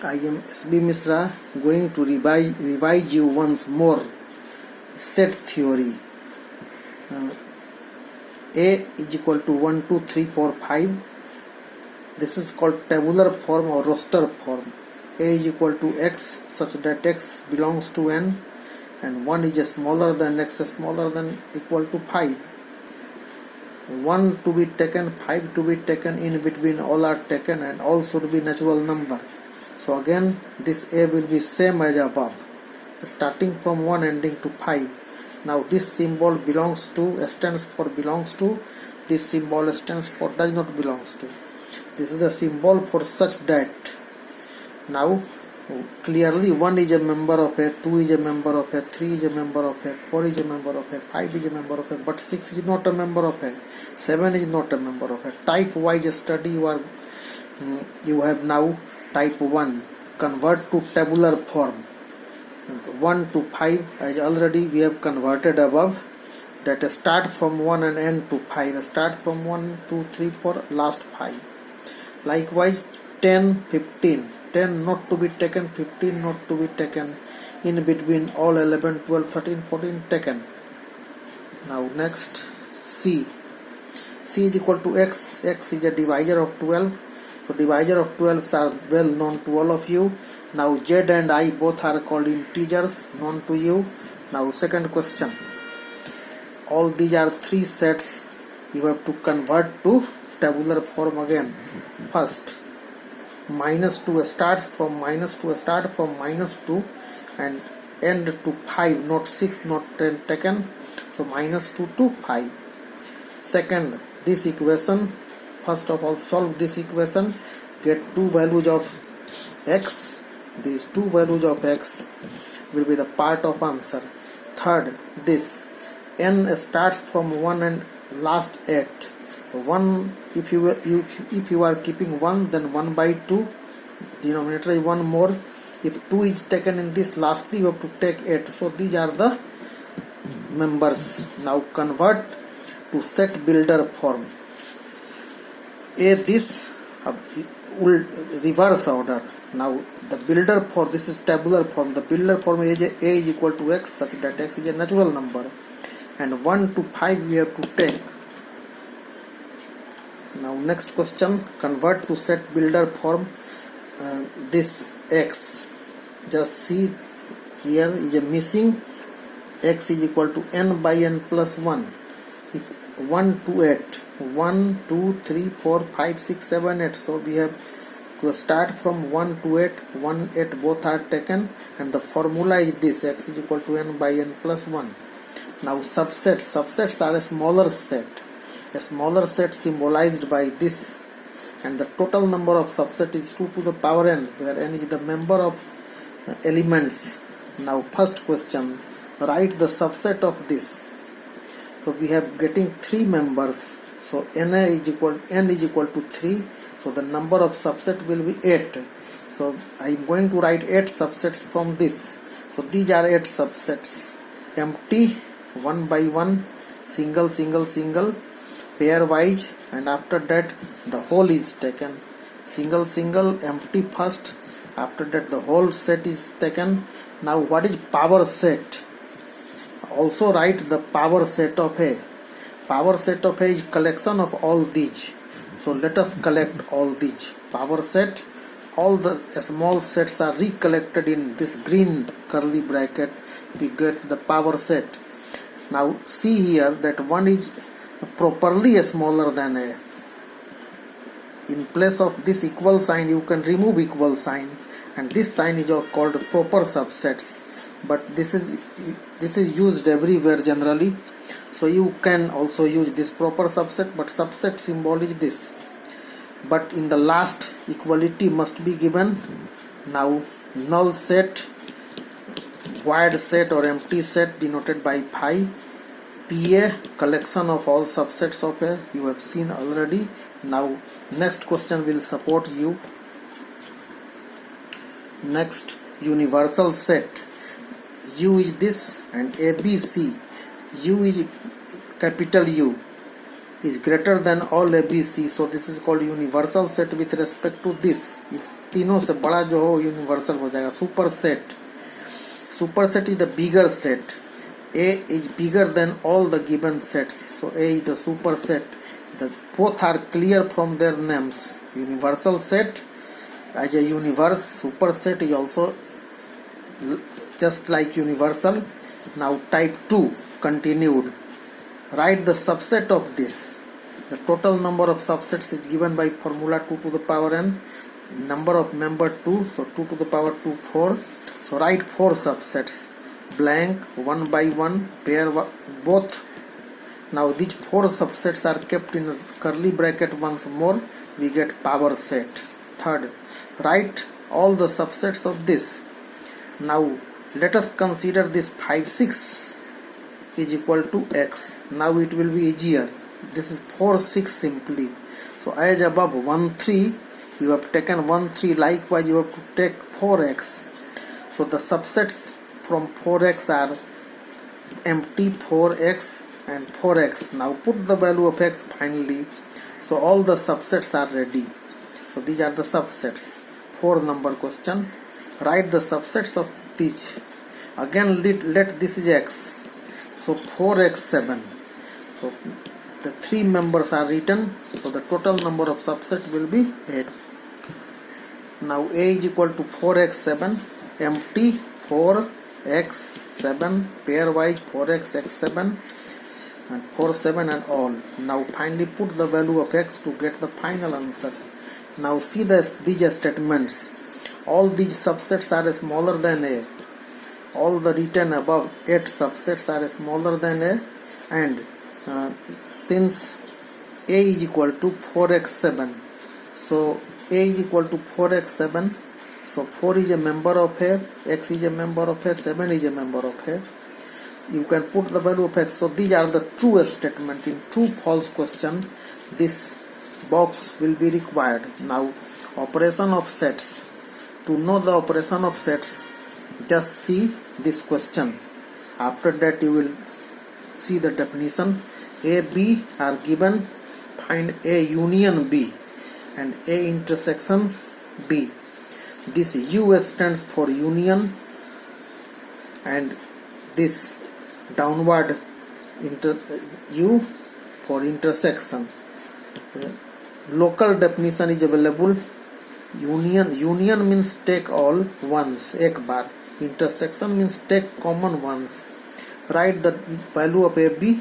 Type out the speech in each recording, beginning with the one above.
I am S.B. Misra, going to revise you once more set theory. A is equal to 1, 2, 3, 4, 5. This is called tabular form or roster form. A is equal to x such that x belongs to n, and 1 is smaller than x smaller than equal to 5. 1 to be taken, 5 to be taken, in between all are taken, and all should be natural number. So again this A will be same as above, starting from 1 ending to 5. Now this symbol belongs to, stands for belongs to, this symbol stands for does not belongs to. This is the symbol for such that. Now clearly 1 is a member of A, 2 is a member of A, 3 is a member of A, 4 is a member of A, 5 is a member of A, but 6 is not a member of A, 7 is not a member of A. Type wise study you have now type 1, convert to tabular form. 1 to 5 as already we have converted above, that start from 1 and end to 5, start from 1, 2, 3, 4, last 5. Likewise 10, 15, 10 not to be taken, 15 not to be taken, in between all 11, 12, 13, 14 taken. Now next C is equal to x is a divisor of 12. So divisor of 12s are well known to all of you. Now z and I both are called integers, known to you. Now second question. All these are 3 sets. You have to convert to tabular form again. First, minus 2 starts from minus 2 and end to 5, not 6, not 10 taken. So minus 2 to 5. Second, this equation, first of all solve this equation, get 2 values of x. These 2 values of x will be the part of answer. Third, this n starts from 1 and last 8. 1, if you are keeping 1, then 1 by 2, denominator is 1 more. If 2 is taken in this, lastly you have to take 8. So these are the members. Now convert to set builder form. This will reverse order. Now the builder form, this is tabular form. The builder form is A is equal to x such that x is a natural number, and 1 to 5 we have to take. Now next question, convert to set builder form. This x, just see here is a missing, x is equal to n by n plus 1. 1 to 8, 1, 2, 3, 4, 5, 6, 7, 8. So we have to start from 1 to 8, 1, 8 both are taken, and the formula is this, x is equal to n by n plus 1. Now subsets are a smaller set symbolized by this, and the total number of subset is 2 to the power n, where n is the member of elements. Now first question, write the subset of this. So we have getting 3 members, so n is equal to 3, so the number of subset will be 8. So I am going to write 8 subsets from this. So these are 8 subsets, empty, 1 by 1, single, pair wise, and after that the whole is taken. Single, empty first, after that the whole set is taken. Now what is power set? Also write the power set of A. Power set of A is collection of all these. So let us collect all these. Power set, all the small sets are recollected in this green curly bracket. We get the power set. Now see here that 1 is properly smaller than A. In place of this equal sign you can remove equal sign, and this sign is called proper subsets, but this is used everywhere generally, so you can also use this proper subset, but subset symbol is this. But in the last, equality must be given. Now null set, void set or empty set denoted by phi. PA, collection of all subsets of A, you have seen already. Now next question will support you. Next, universal set. U is this and ABC. U is capital U. is greater than all ABC, so this is called universal set with respect to this. इस तीनों से बड़ा जो हो universal हो जाएगा. Superset. Superset is the bigger set. A is bigger than all the given sets, so A is the superset. Both are clear from their names. Universal set as a universe, superset is also just like universal. Now type 2 continued. Write the subset of this. The total number of subsets is given by formula 2 to the power n. Number of member 2, so 2 to the power 2, 4. So write 4 subsets. Blank, 1 by 1, pair both. Now these 4 subsets are kept in a curly bracket once more. We get power set. Third, write all the subsets of this. Now let us consider this 5, 6 is equal to x. Now it will be easier. This is 4, 6 simply. So as above 1, 3, you have taken 1, 3. Likewise you have to take 4x. So the subsets from 4x are empty, 4x and 4x. Now put the value of x finally. So all the subsets are ready. So these are the subsets. 4 number question. Write the subsets of these. Again let this is x. So 4x 7. So the 3 members are written. So the total number of subsets will be 8. Now A is equal to 4x 7. Empty 4x 7. Pairwise 4x x 7 and 4 7 and all. Now finally put the value of x to get the final answer. Now see these statements. All these subsets are smaller than A. All the written above 8 subsets are smaller than A, and since A is equal to 4x 7, so A is equal to 4x 7, so 4 is a member of A, x is a member of A, 7 is a member of A. You can put the value of x. So these are the true statement. In true false question, this box will be required. Now operation of sets. To know the operation of sets, just see this question. After that you will see the definition. A, B are given. Find A union B and A intersection B. This U stands for union, and this downward U for intersection. Local definition is available. Union means take all ones, ek bar. Intersection means take common ones. Write the value of AB.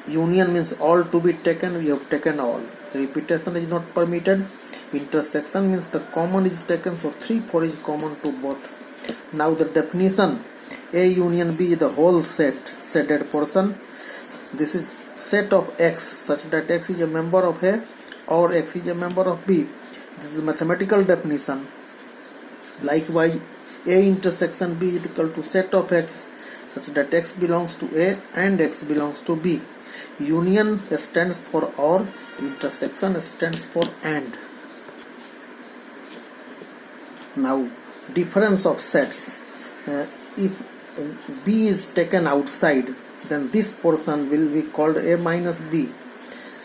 Union means all to be taken. We have taken all. Repetition is not permitted. Intersection means the common is taken. So 3, 4 is common to both. Now the definition. A union B is the whole set, shaded portion. This is set of x such that x is a member of A or x is a member of B. This is mathematical definition. Likewise, A intersection B is equal to set of x such that x belongs to A and x belongs to B. Union stands for or, intersection stands for and. Now, difference of sets. If B is taken outside, then this portion will be called A minus B,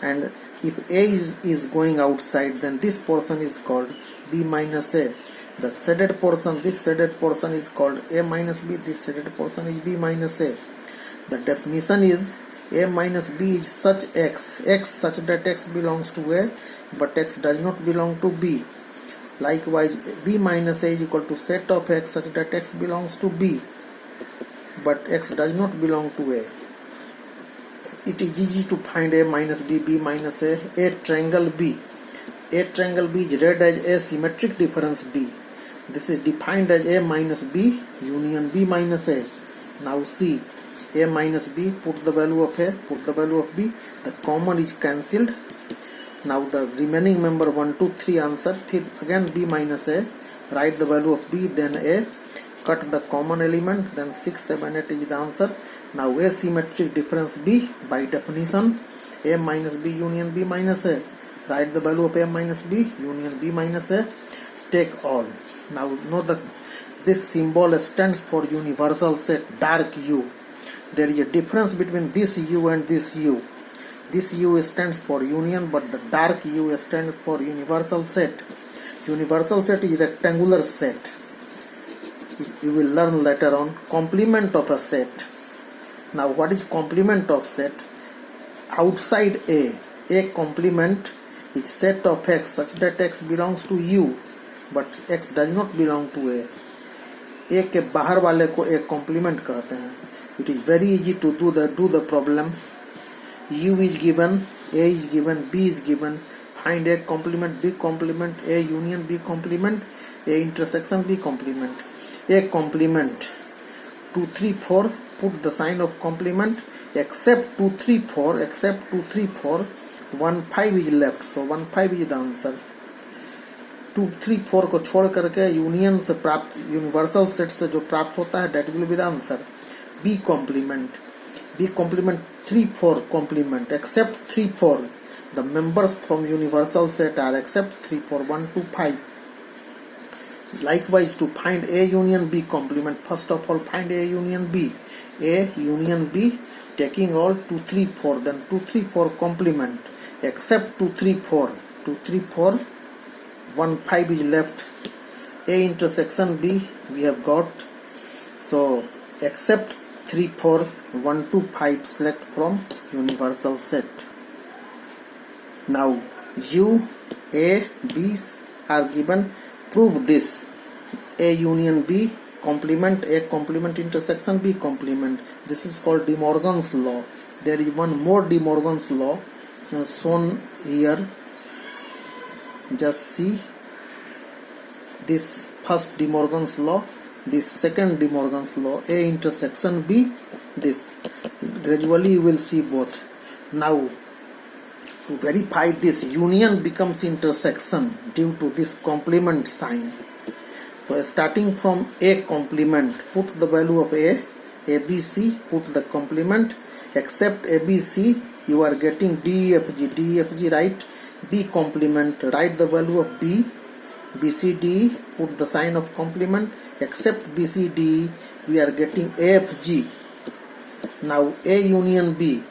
and if A is going outside, then this portion is called B minus A. The shaded portion, this shaded portion is called A minus B, this shaded portion is B minus A. The definition is A minus B is such x such that x belongs to A but x does not belong to B. Likewise, B minus A is equal to set of x such that x belongs to B but x does not belong to A. It is easy to find A minus B, B minus A triangle B. A triangle B is read as A symmetric difference B. This is defined as A minus B union B minus A. Now see, A minus B, put the value of A, put the value of B, the common is cancelled. Now the remaining member 1, 2, 3 answer, again B minus A, write the value of B, then A, cut the common element, then 6, 7, 8 is the answer. Now asymmetric difference B, by definition, A minus B union B minus A. Write the value of A minus B union B minus A, take all. Now know that this symbol stands for universal set, dark U. There is a difference between this U and this U. This U stands for union, but the dark U stands for universal set. Universal set is rectangular set. You will learn later on. Complement of a set. Now what is complement of set? Outside A complement is set of X such that X belongs to U, but X does not belong to A के बाहर वाले को A complement कहते हैं. It is very easy to do the problem. U is given, A is given, B is given. Find A complement, B complement, A union B complement, A intersection B complement. A complement 2, 3, 4. Put the sign of complement. Except 2, 3, 4. Except 2, 3, 4. 1, 5 is left. So 1, 5 is the answer. 2, 3, 4 को छोड़ करके union से प्राप्त universal set से जो प्राप्त होता है that will be the answer. B complement. B complement 3, 4 complement. Except 3, 4. The members from universal set are except 3, 4, 1, 2, 5. Likewise, to find A union B complement, first of all find A union B. A union B, taking all 2, 3, 4. Then 2, 3, 4 complement. Except 2, 3, 4. 2, 3, 4. 1, 5 is left. A intersection B we have got. So except 3, 4, 1, 2, 5 select from universal set. Now U, A, B are given. Prove this. A union B complement, A complement intersection B complement. This is called De Morgan's law. There is one more De Morgan's law shown here. Just see this first De Morgan's law, this second De Morgan's law, A intersection B, this. Gradually you will see both. Now to verify this, union becomes intersection due to this complement sign. So starting from A complement, put the value of A, ABC, put the complement, except ABC, you are getting DEFG, right? B complement, write the value of B, BCD, put the sign of complement, except BCD, we are getting AFG. Now A union B,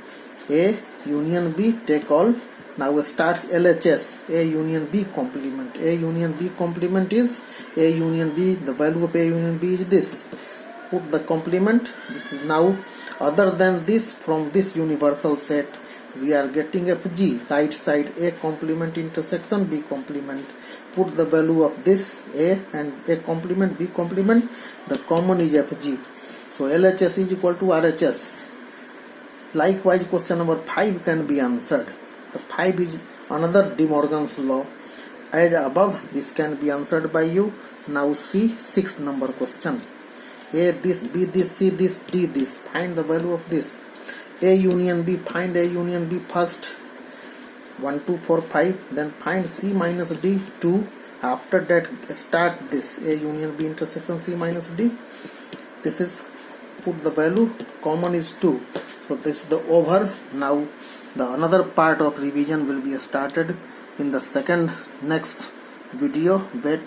A union B, take all. Now starts LHS, A union B complement. A union B complement is A union B, the value of A union B is this. Put the complement. This is now, other than this, from this universal set, we are getting FG, right side A complement intersection B complement. Put the value of this A and A complement B complement. The common is FG. So LHS is equal to RHS. Likewise, question number 5 can be answered. The 5 is another De Morgan's law. As above, this can be answered by you. Now see 6 number question. A this, B this, C this, D this. Find the value of this. A union B, find A union B first. 1, 2, 4, 5. Then find C minus D, 2. After that, start this. A union B intersection C minus D. This is, put the value, common is 2. So this is the over. Now the another part of revision will be started in the next video. Wait